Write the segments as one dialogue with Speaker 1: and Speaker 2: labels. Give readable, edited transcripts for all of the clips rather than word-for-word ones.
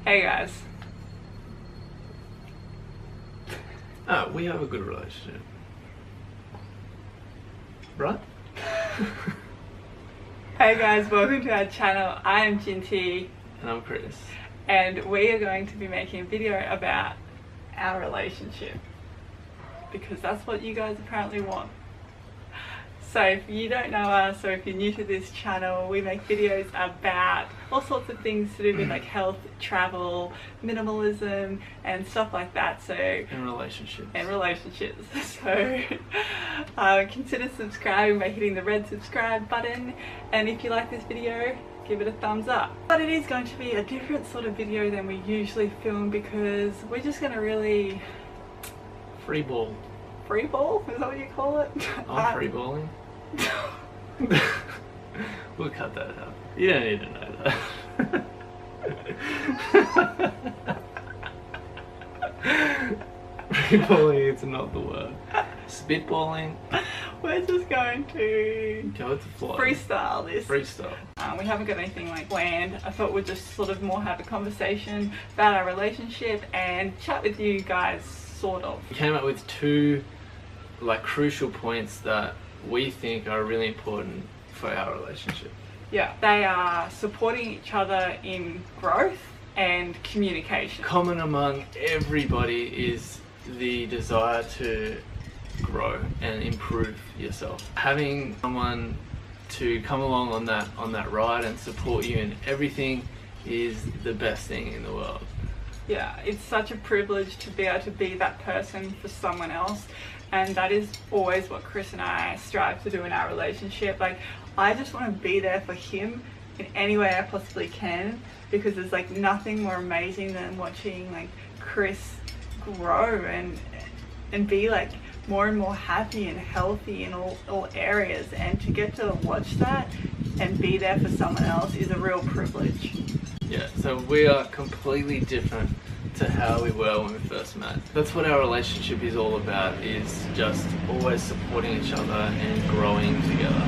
Speaker 1: Hey guys.
Speaker 2: We have a good relationship. Right?
Speaker 1: Hey guys, welcome to our channel. I am Jinty.
Speaker 2: And I'm Chris.
Speaker 1: And we are going to be making a video about our relationship. Because that's what you guys apparently want. So if you don't know us, or if you're new to this channel, we make videos about all sorts of things to do with like health, travel, minimalism and stuff like that. So
Speaker 2: And relationships.
Speaker 1: So consider subscribing by hitting the red subscribe button, and if you like this video, give it a thumbs up. But it is going to be a different sort of video than we usually film, because we're just going to really
Speaker 2: Free ball.
Speaker 1: free ball, is that what you call it?
Speaker 2: I'm free balling. We'll cut that out. You don't need to know that. Free balling, it's not the word. Spitballing.
Speaker 1: We're just going to
Speaker 2: Go with the flow.
Speaker 1: freestyle this.
Speaker 2: Freestyle.
Speaker 1: We haven't got anything like planned. I thought we'd just sort of more have a conversation about our relationship and chat with you guys, sort of.
Speaker 2: We came up with two crucial points that we think are really important for our relationship.
Speaker 1: Yeah, they are supporting each other in growth and communication.
Speaker 2: Common among everybody is the desire to grow and improve yourself. Having someone to come along on that ride and support you in everything is the best thing in the world.
Speaker 1: Yeah, it's such a privilege to be able to be that person for someone else, and that is always what Chris and I strive to do in our relationship. Like, I just want to be there for him in any way I possibly can, because there's like nothing more amazing than watching like Chris grow and be like more and more happy and healthy in all areas, and to get to watch that and be there for someone else is a real privilege.
Speaker 2: Yeah, so we are completely different to how we were when we first met. That's what our relationship is all about, is just always supporting each other and growing together.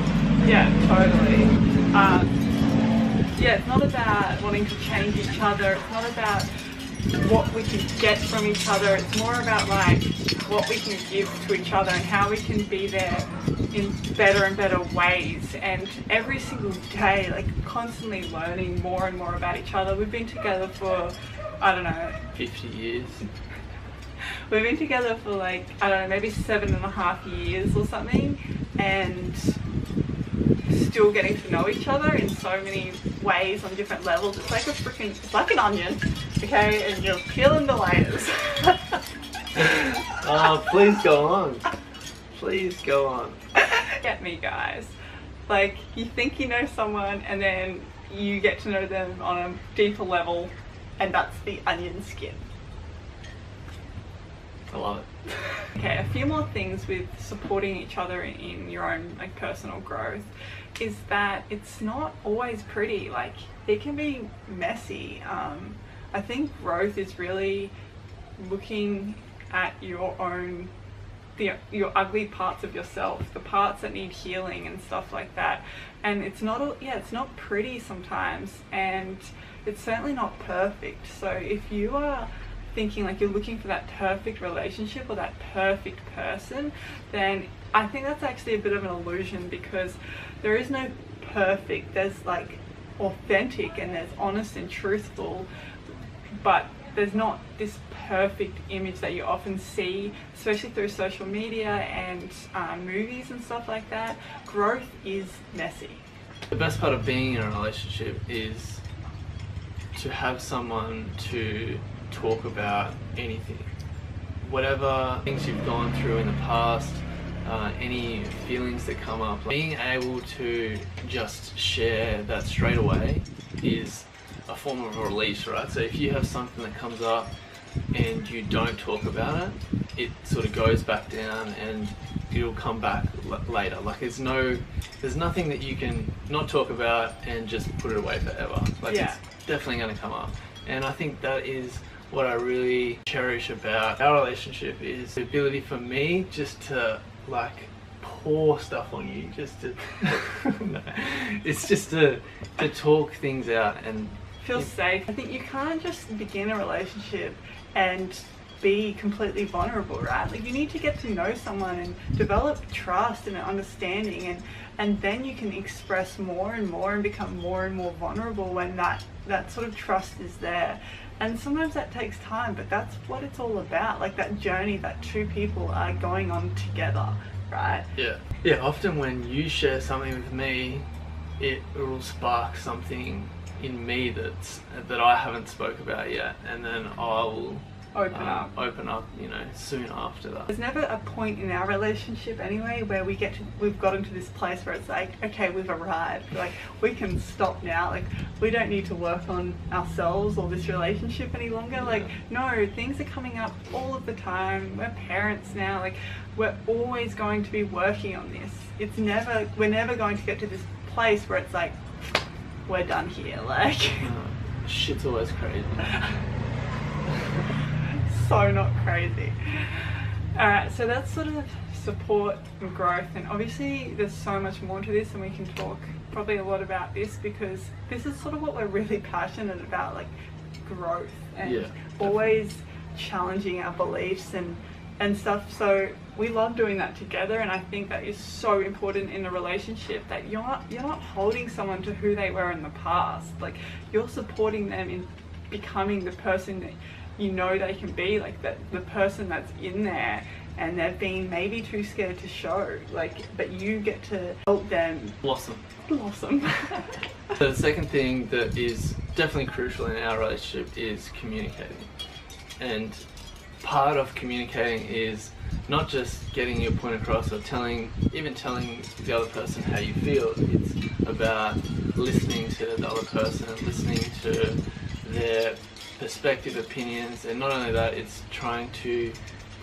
Speaker 1: Yeah, totally. Yeah, it's not about wanting to change each other. It's not about what we can get from each other. It's more about like what we can give to each other and how we can be there in better and better ways, and every single day like constantly learning more and more about each other. We've been together for, I don't know,
Speaker 2: 50 years.
Speaker 1: We've been together for like, I don't know, maybe 7.5 years or something, and still getting to know each other in so many ways on different levels. It's like it's like an onion, okay, and you're peeling the layers.
Speaker 2: Oh, please go on. Please go on.
Speaker 1: Get me, guys. Like, you think you know someone, and then you get to know them on a deeper level, and that's the onion skin.
Speaker 2: I love it.
Speaker 1: Okay, a few more things with supporting each other in your own like personal growth is that it's not always pretty. Like, it can be messy. I think growth is really looking at your own your ugly parts of yourself, the parts that need healing and stuff like that. And it's not it's not pretty sometimes, and it's certainly not perfect. So if you are thinking like you're looking for that perfect relationship or that perfect person, then I think that's actually a bit of an illusion, because there is no perfect. There's like authentic and there's honest and truthful, but there's not this perfect image that you often see, especially through social media and movies and stuff like that. Growth is messy.
Speaker 2: The best part of being in a relationship is to have someone to talk about anything. Whatever things you've gone through in the past, any feelings that come up, being able to just share that straight away is a form of release, right? So if you have something that comes up and you don't talk about it, it sort of goes back down and it'll come back later. Like, there's nothing that you can not talk about and just put it away forever. Like,
Speaker 1: yeah.
Speaker 2: It's definitely going to come up. And I think that is what I really cherish about our relationship, is the ability for me just to like pour stuff on you, just to no, it's just to talk things out and
Speaker 1: feel safe. I think you can't just begin a relationship and be completely vulnerable, right? Like, you need to get to know someone and develop trust and understanding, and then you can express more and more and become more and more vulnerable when that sort of trust is there. And sometimes that takes time, but that's what it's all about, like that journey that two people are going on together, right?
Speaker 2: Yeah, often when you share something with me, it will spark something in me that I haven't spoke about yet, and then I will open up, you know, soon after that.
Speaker 1: There's never a point in our relationship anyway where we've gotten to this place where it's like, okay, we've arrived, like we can stop now, like we don't need to work on ourselves or this relationship any longer. Like, no, things are coming up all of the time. We're parents now, like we're always going to be working on this. We're never going to get to this place where it's like, we're done here, like
Speaker 2: shit's always crazy.
Speaker 1: So not crazy. Alright, so that's sort of support and growth, and obviously there's so much more to this, and we can talk probably a lot about this because this is sort of what we're really passionate about, like growth and always challenging our beliefs and stuff. So we love doing that together, and I think that is so important in a relationship, that you're not holding someone to who they were in the past. Like, you're supporting them in becoming the person that you know they can be, like the person that's in there and they've been maybe too scared to show, like, but you get to help them blossom.
Speaker 2: The second thing that is definitely crucial in our relationship is communicating, and part of communicating is not just getting your point across or telling the other person how you feel. It's about listening to the other person, listening to their perspective, opinions, and not only that, it's trying to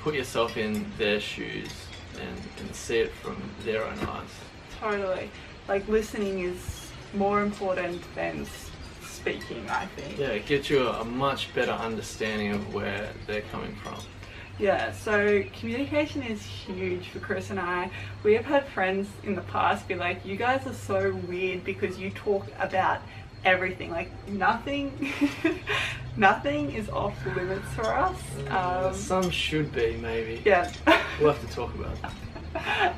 Speaker 2: put yourself in their shoes and see it from their own eyes.
Speaker 1: Totally. Like, listening is more important than speaking, I think.
Speaker 2: Yeah, it gets you a much better understanding of where they're coming from.
Speaker 1: Yeah, so communication is huge for Chris and I. We have had friends in the past be like, you guys are so weird because you talk about everything, like nothing is off limits for us.
Speaker 2: Some should be, maybe.
Speaker 1: Yeah.
Speaker 2: We'll have to talk about that.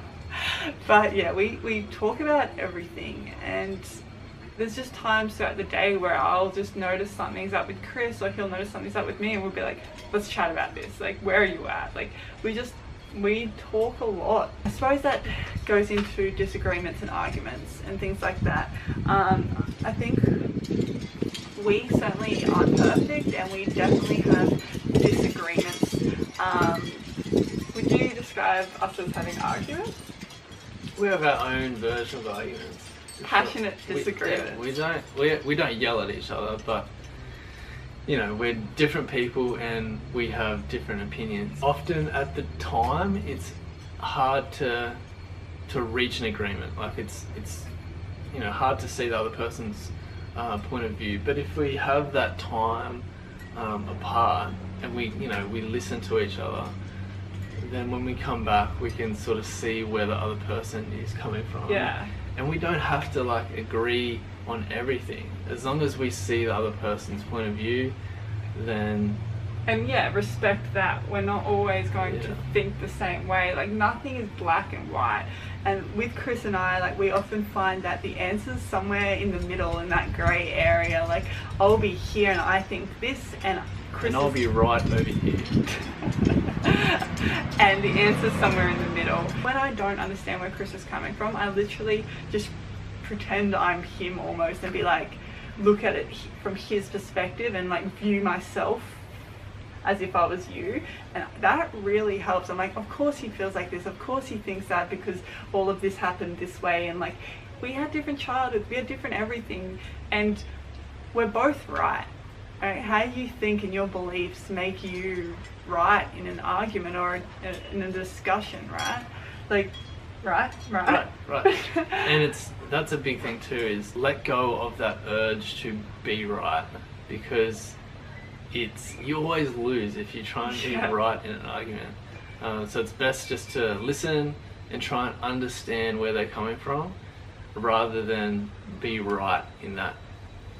Speaker 1: But yeah, we talk about everything, and there's just times throughout the day where I'll just notice something's up with Chris, or he'll notice something's up with me, and we'll be like, let's chat about this, like, where are you at? Like, we talk a lot. I suppose that goes into disagreements and arguments and things like that. I think we certainly aren't perfect, and we definitely have disagreements. Would you describe us as having arguments?
Speaker 2: We have our own version of arguments.
Speaker 1: Passionate disagreements.
Speaker 2: We don't yell at each other, but you know, we're different people and we have different opinions. Often at the time, it's hard to reach an agreement. Like, it's you know, hard to see the other person's point of view. But if we have that time apart and we listen to each other, then when we come back, we can sort of see where the other person is coming from.
Speaker 1: Yeah.
Speaker 2: And we don't have to like agree on everything. As long as we see the other person's point of view, then...
Speaker 1: And yeah, respect that. We're not always going to think the same way. Like, nothing is black and white. And with Chris and I, like, we often find that the answer's somewhere in the middle, in that grey area. Like, I'll be here and I think this, and Chris
Speaker 2: I'll be right over here.
Speaker 1: And the answer's somewhere in the middle. When I don't understand where Chris is coming from, I literally just pretend I'm him almost, and be like, look at it from his perspective and like view myself as if I was you, and that really helps. I'm like, of course he feels like this, of course he thinks that because all of this happened this way, and like, we had different childhoods, we had different everything, and we're both right. Right? How you think and your beliefs make you right in an argument or in a discussion, right? Like, right.
Speaker 2: And that's a big thing too, is let go of that urge to be right, because you always lose if you try and be right in an argument. So it's best just to listen and try and understand where they're coming from, rather than be right in that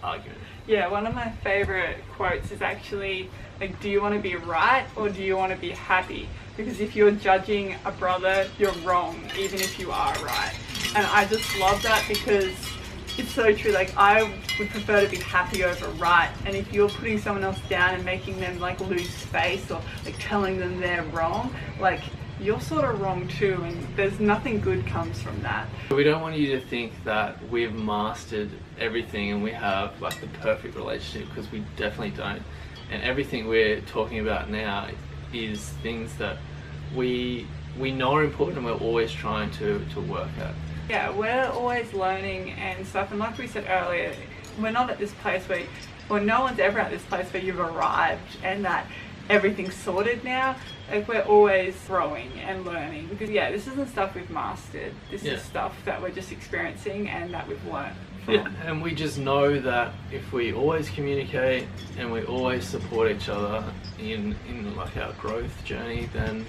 Speaker 2: argument.
Speaker 1: Yeah, one of my favorite quotes is actually like, do you want to be right or do you want to be happy? Because if you're judging a brother, you're wrong, even if you are right. And I just love that because it's so true. Like, I would prefer to be happy over right. And if you're putting someone else down and making them like lose face or like telling them they're wrong, like, you're sort of wrong too, and there's nothing good comes from that.
Speaker 2: We don't want you to think that we've mastered everything and we have like the perfect relationship, because we definitely don't. And everything we're talking about now is things that we know are important and we're always trying to work at.
Speaker 1: Yeah, we're always learning and stuff, and like we said earlier, we're not at this place where, well, no one's ever at this place where you've arrived and that everything's sorted now. Like, we're always growing and learning, because yeah, this isn't stuff we've mastered. This is stuff that we're just experiencing and that we've learned from.
Speaker 2: Yeah, and we just know that if we always communicate and we always support each other in like our growth journey, then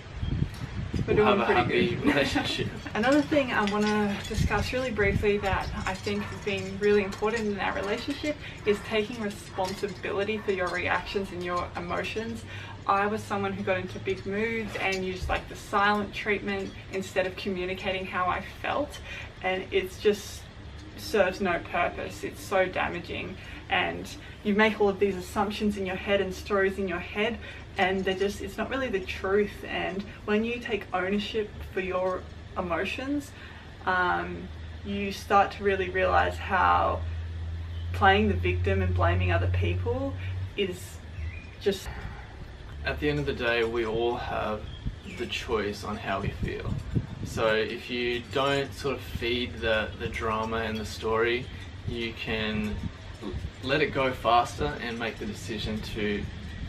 Speaker 2: we'll have a happy relationship.
Speaker 1: Another thing I want to discuss really briefly that I think has been really important in our relationship is taking responsibility for your reactions and your emotions. I was someone who got into big moods and used like the silent treatment instead of communicating how I felt, and it's just serves no purpose. It's so damaging, and you make all of these assumptions in your head and stories in your head, and it's not really the truth. And when you take ownership for your emotions, you start to really realize how playing the victim and blaming other people is just...
Speaker 2: At the end of the day, we all have the choice on how we feel. So if you don't sort of feed the drama and the story, you can let it go faster and make the decision to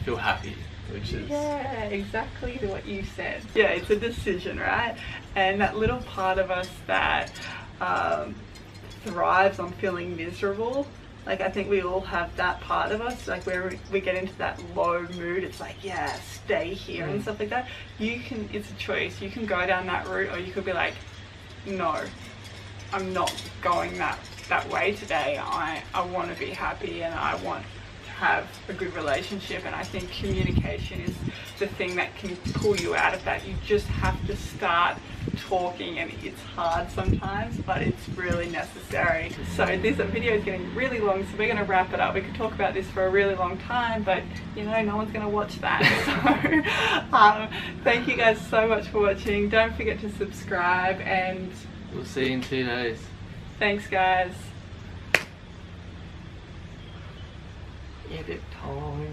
Speaker 2: feel happy, which is...
Speaker 1: Yeah, exactly what you said. Yeah, it's a decision, right? And that little part of us that thrives on feeling miserable, like, I think we all have that part of us, like where we get into that low mood, it's like, yeah, stay here and stuff like that. It's a choice. You can go down that route, or you could be like, no, I'm not going that way today. I want to be happy and I want to have a good relationship. And I think communication is the thing that can pull you out of that. You just have to start talking, and it's hard sometimes, but it's really necessary. So this video is getting really long, so we're going to wrap it up. We could talk about this for a really long time, but you know, no one's going to watch that. So thank you guys so much for watching. Don't forget to subscribe, and
Speaker 2: we'll see you in 2 days.
Speaker 1: Thanks guys.
Speaker 2: Edit time.